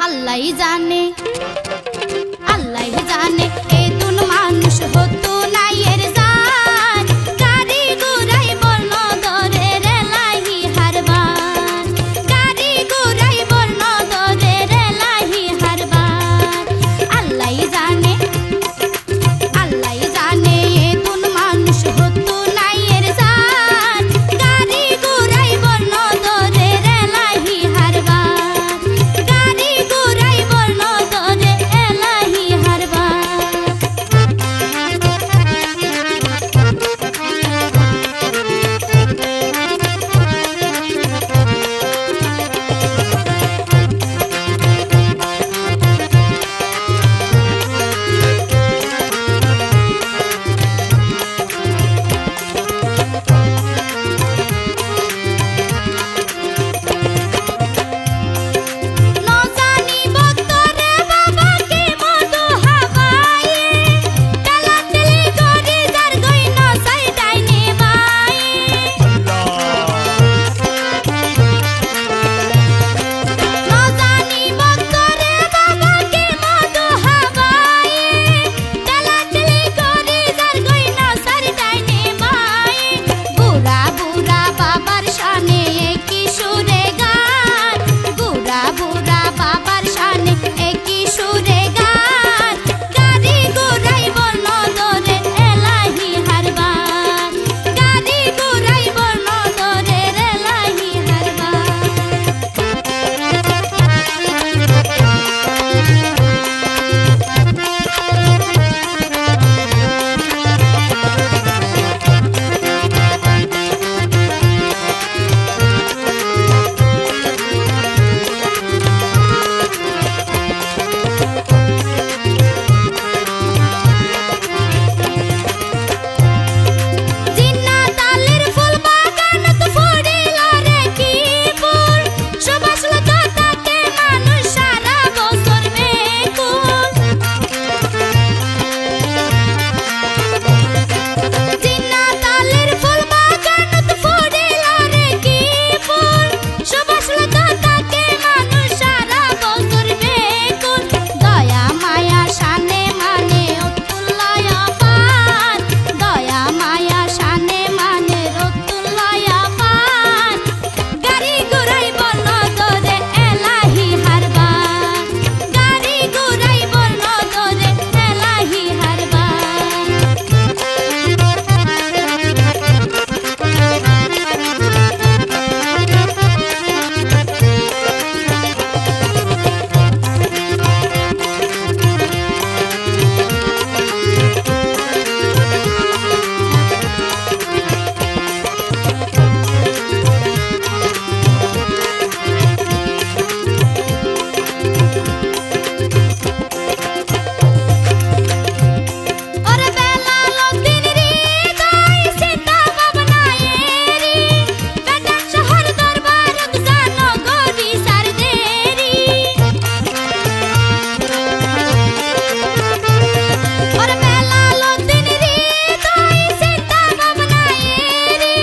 আল্লাহই জানে এ দুন মানুষ হতো নাই এর জান গাড়ি ঘুরাই বর্ণ ধরে রেলাহি হারবার গাড়ি ঘুরাই বর্ণ ধরে রেলাহি হারবার আল্লাহই জানে এ দুন মানুষ হতো নাই এর জান গাড়ি ঘুরাই বর্ণ ধরে রেলাহি হারবার গাড়ি ঘুরাই বর্ণ ধরে এলাহি হারবার নজানি বক্তরে বাবাকে মধু হাবায়ে কালাতলি করে যার গই নসাই ডাইনে বায়ে নজানি বক্তরে বাবাকে মধু হাবায়ে কালাতলি করে যার গই নসার ডাইনে বায়ে বুড়া বুড়া বাবার শানে একই সুরে গান বুড়া বুড়া বাবার শানে একই সুরে গান গাড়ি ঘুরাই বর্ণ ধরে এলাহি হারবার গাড়ি ঘুরাই বর্ণ ধরে এলাহি হারবার জিন্না তালের ফুল বাগানত ফুরিল রে কি ফুল সুবাস লতা থাকে মানুষ সারা বছর বেকুল জিন্না তালের ফুল বাগানত ফুরিল রে কি ফুল সুবাস লতা থাকে মানুষ সারা বছর বেকুল দয়া মায়া শানে মানে অতুল্লায় পান দয়া মায়া শানে মানে রতুল্লায় পান গাড়ি ঘুরাই বর্ণ ধরে এলাহি হারবার গাড়ি ঘুরাই বর্ণ ধরে এলাহি ওরে বেলা লদিন হৃদয় চিন্তা ভাবনায়েরি বেটার শহর দরবার জানো গরি সার দেরি ওরে বেলা লদিন হৃদয় চিন্তা ভাবনায়েরি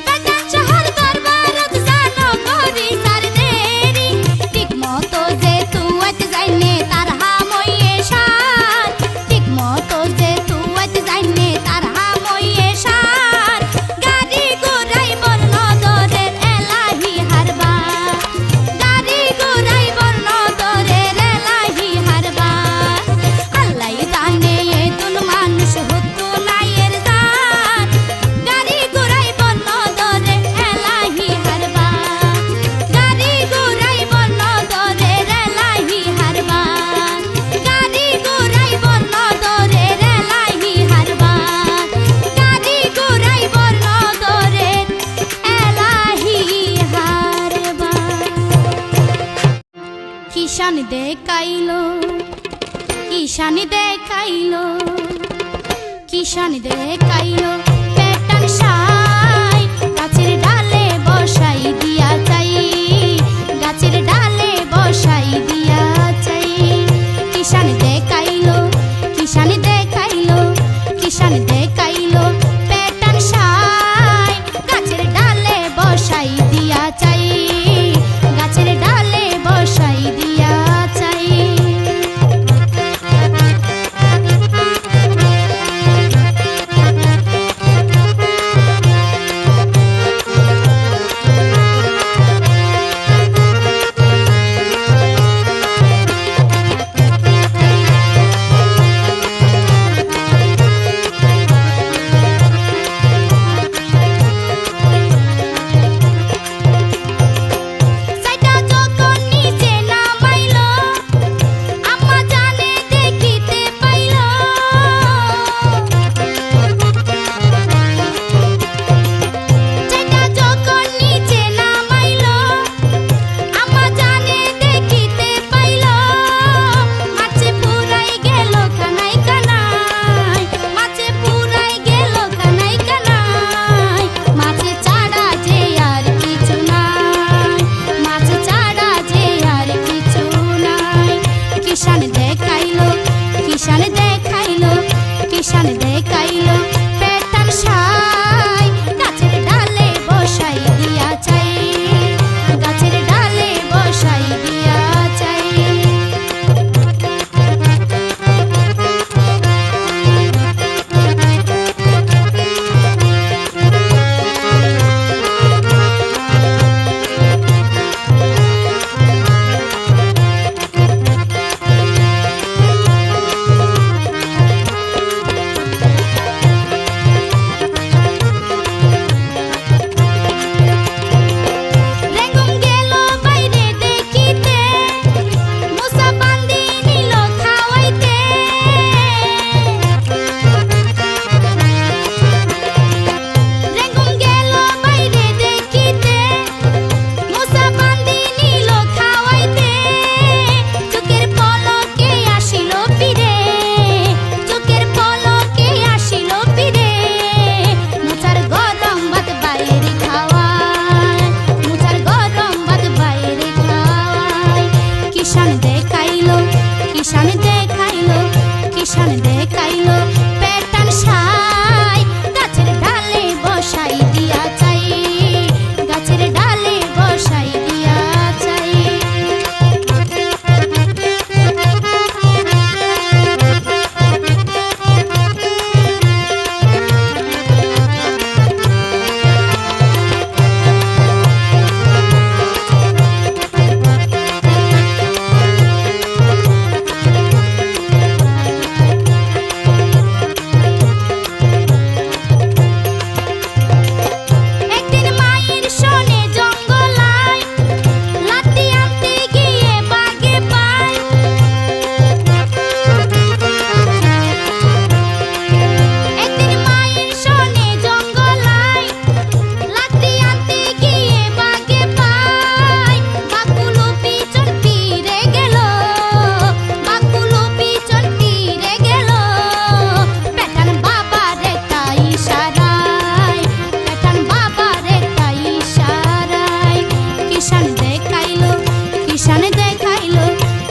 বেটার শহর দরবার জানো গরি সার দেরি ঠিক মতো যে তুয়াত যাইনে তার হাময়ে সার ঠিক মতো যে তুয়াত যাইনে তার হাময়ে সার গাড়ি ঘুরাই বর্ণ ধরে এলাহি হারবার গাড়ি ঘুরাই বর্ণ ধরে এলাহি হারবার আল্লাহই জানে এ দুন মানুষ হতো নাই এর জান গাড়ি ঘুরাই বর্ণ ধরে এলাহি হারবার গাড়ি ঘুরাই বর্ণ ধরে এলাহি হারবার গাড়ি ঘুরাই বর্ণ ধরে এলাহি হারবার গাড়ি ঘুরাই বর্ণ ধরে এলাহি হারবার কিষানি দেখাইলো পেটান সাই গাছের ডালে বসাই দিয়া চাই গাছের ডালে বসাই দিয়া চাই কিষানি দেখাইলো পেটান সাই গাছের ডালে বসাই দিয়া চাই গাছের ডালে বসাই দিয়া চাই কিষান দেখাইলো পেটান সাই গাছের ডালে বসাই দিয়া চাই গাছের ডালে বসাই দিয়া চাই কিষান দেখাইলো পেটান সাই গাছের ডালে বসাই দিয়া চাই গাছের ডালে বসাই দিয়া চাই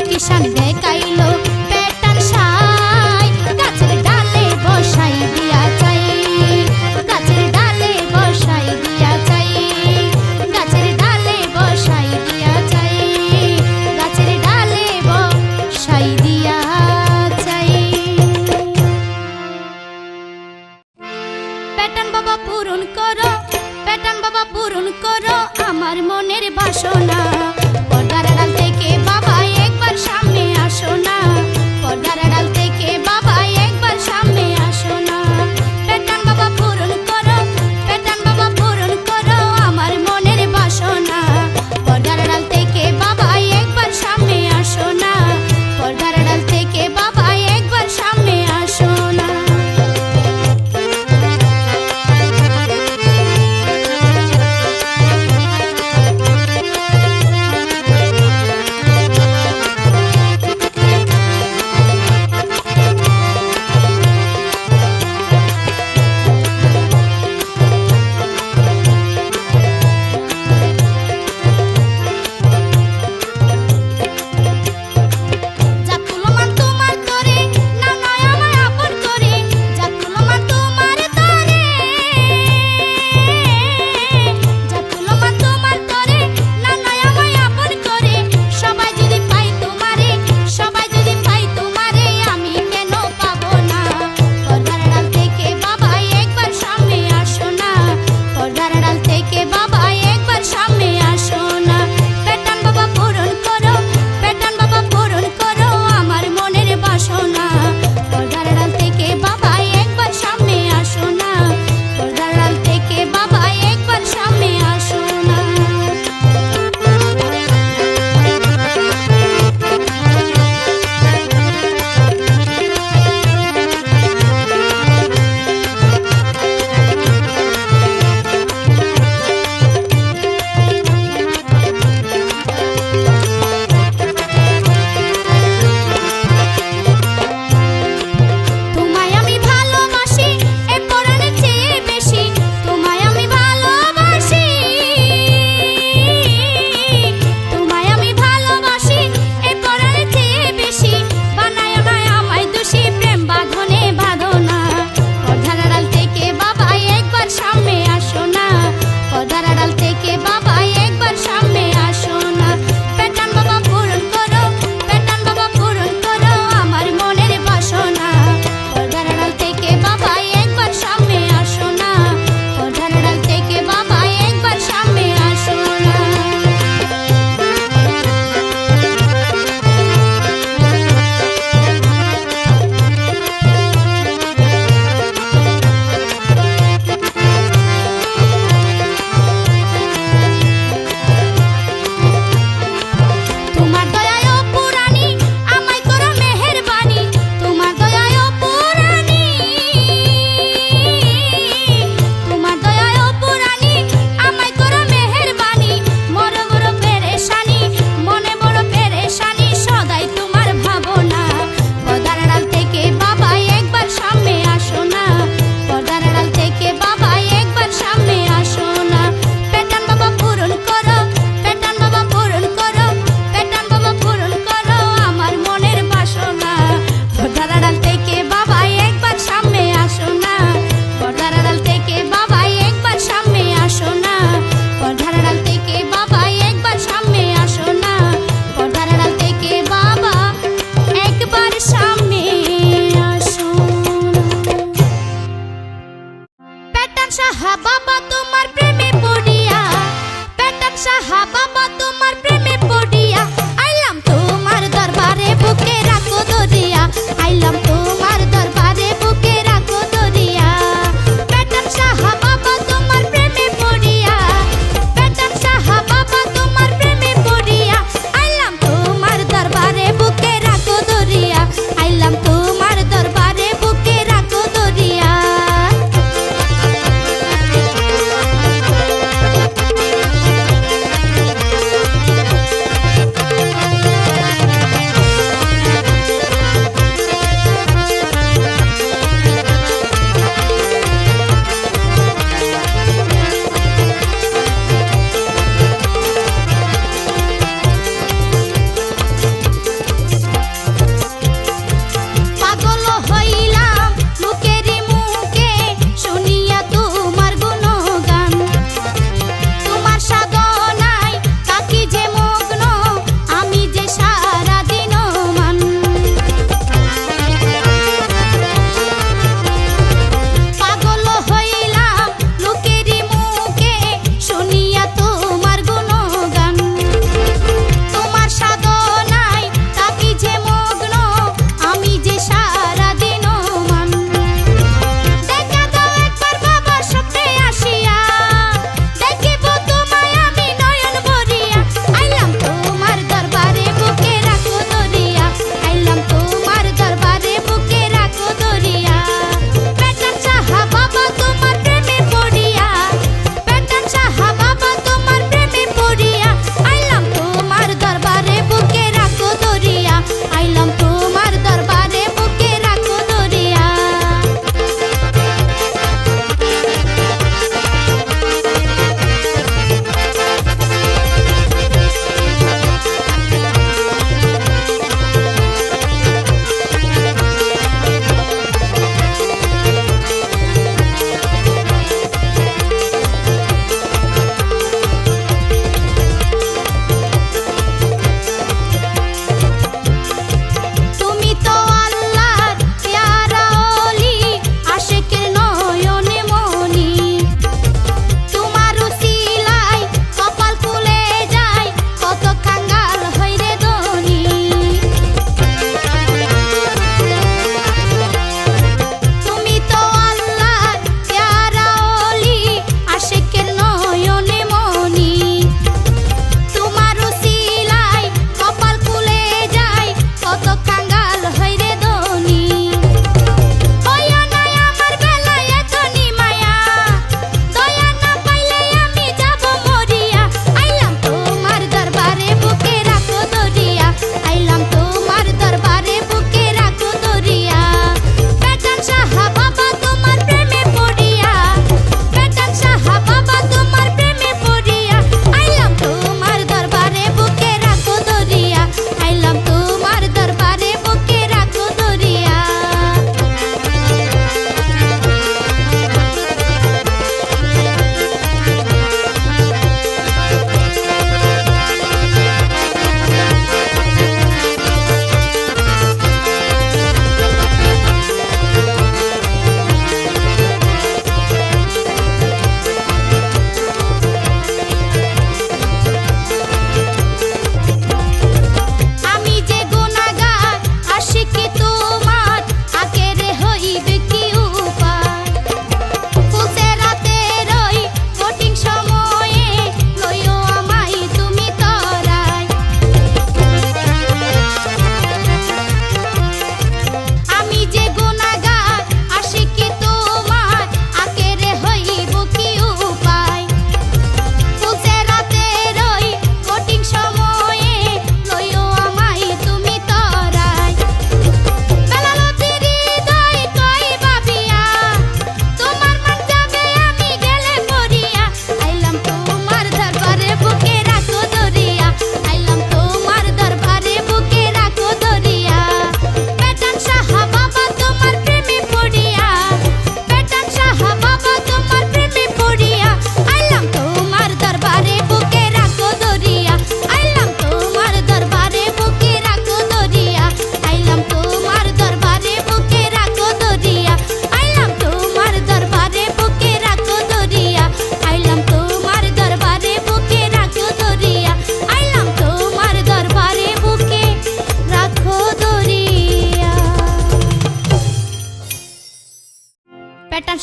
কিষান দেখাইলো পেটান সাই গাছের ডালে বসাই দিয়া চাই গাছের ডালে বসাই দিয়া চাই গাছের ডালে বসাই দিয়া চাই গাছের ডালে বসাই দিয়া চাই পেটান বাবা পূরণ করো পেটান বাবা পূরণ করো আমার মনের বাসনা পর্দার আড়াল থেকে বাবা একবার সামনে আসো না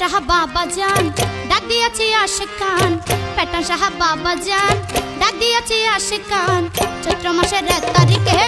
সাহা বাবা জান ডাক দিয়েছি আশিকান, প্যাটার্ন সাহা বাবা জান ডাক দিয়েছি আশিকান। চৈত্র মাসের 1 তারিখে